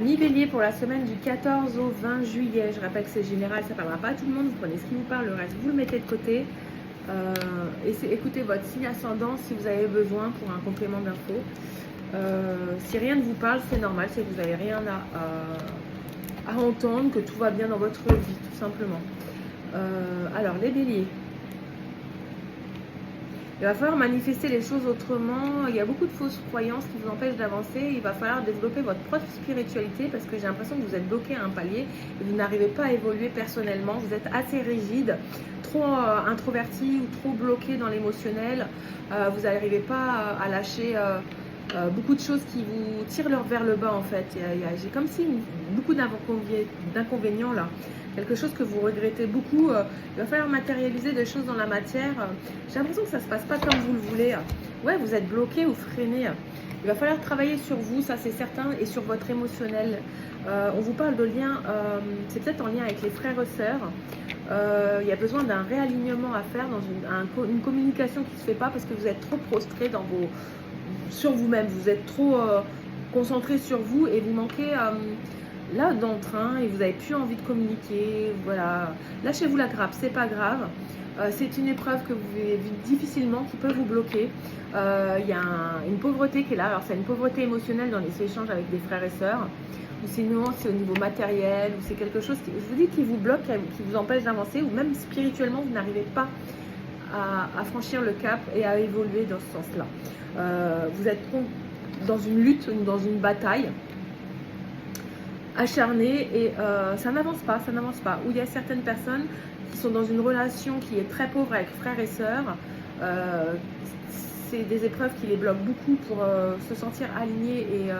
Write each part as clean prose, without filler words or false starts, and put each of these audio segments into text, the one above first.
Mi-bélier pour la semaine du 14 au 20 juillet. Je rappelle que c'est général, ça ne parlera pas à tout le monde. Vous prenez ce qui vous parle, le reste, vous le mettez de côté. Écoutez votre signe ascendant si vous avez besoin pour un complément d'infos. Si rien ne vous parle, c'est normal, c'est que vous n'avez rien à entendre, que tout va bien dans votre vie, tout simplement. Alors, les béliers. Il va falloir manifester les choses autrement. Il y a beaucoup de fausses croyances qui vous empêchent d'avancer. Il va falloir développer votre propre spiritualité parce que j'ai l'impression que vous êtes bloqué à un palier et vous n'arrivez pas à évoluer personnellement. Vous êtes assez rigide, trop introverti ou trop bloqué dans l'émotionnel. Vous n'arrivez pas à lâcher beaucoup de choses qui vous tirent vers le bas en fait. J'ai comme si beaucoup d'inconvénients là. Quelque chose que vous regrettez beaucoup. Il va falloir matérialiser des choses dans la matière. J'ai l'impression que ça ne se passe pas comme vous le voulez. Ouais, vous êtes bloqué ou freiné. Il va falloir travailler sur vous, ça c'est certain, et sur votre émotionnel. On vous parle de lien, c'est peut-être en lien avec les frères et sœurs. Il y a besoin d'un réalignement à faire dans une communication qui ne se fait pas parce que vous êtes trop prostré sur vous-même. Vous êtes trop concentré sur vous et vous manquez là d'entrain et vous n'avez plus envie de communiquer. Voilà, lâchez-vous la grappe, c'est pas grave. C'est une épreuve que vous vivez difficilement, qui peut vous bloquer. Il y a une pauvreté qui est là. Alors c'est une pauvreté émotionnelle dans les échanges avec des frères et sœurs, ou sinon c'est au niveau matériel, ou c'est quelque chose qui, je vous dis, qui vous bloque, qui vous empêche d'avancer, ou même spirituellement vous n'arrivez pas à franchir le cap et à évoluer dans ce sens-là. Vous êtes dans une lutte ou dans une bataille acharnée et ça n'avance pas. Où il y a certaines personnes qui sont dans une relation qui est très pauvre avec frères et sœurs. C'est des épreuves qui les bloquent beaucoup pour se sentir alignés et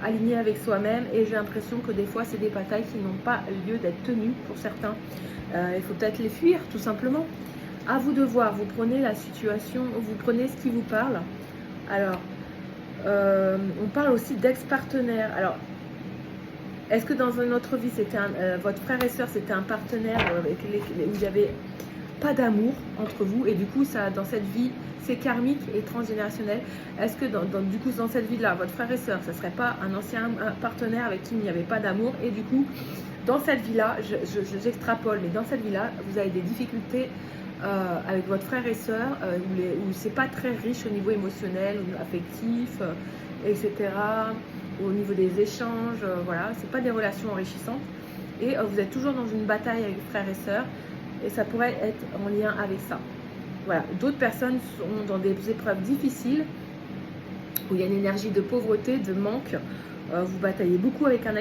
alignés avec soi-même. Et j'ai l'impression que des fois, c'est des batailles qui n'ont pas lieu d'être tenues pour certains. Il faut peut-être les fuir, tout simplement. À vous de voir, vous prenez la situation, vous prenez ce qui vous parle. Alors, on parle aussi d'ex-partenaire. Alors, est-ce que dans une autre vie, c'était votre frère et sœur, c'était un partenaire où il n'y avait pas d'amour entre vous et du coup, ça, dans cette vie, c'est karmique et transgénérationnel. Est-ce que du coup, dans cette vie-là, votre frère et sœur, ça ne serait pas un ancien partenaire avec qui il n'y avait pas d'amour et du coup, dans cette vie-là, j'extrapole, mais dans cette vie-là, vous avez des difficultés avec votre frère et sœur où c'est pas très riche au niveau émotionnel, affectif, etc. Au niveau des échanges, voilà, c'est pas des relations enrichissantes et vous êtes toujours dans une bataille avec frères et sœurs et ça pourrait être en lien avec ça. Voilà, d'autres personnes sont dans des épreuves difficiles où il y a une énergie de pauvreté, de manque, vous bataillez beaucoup avec un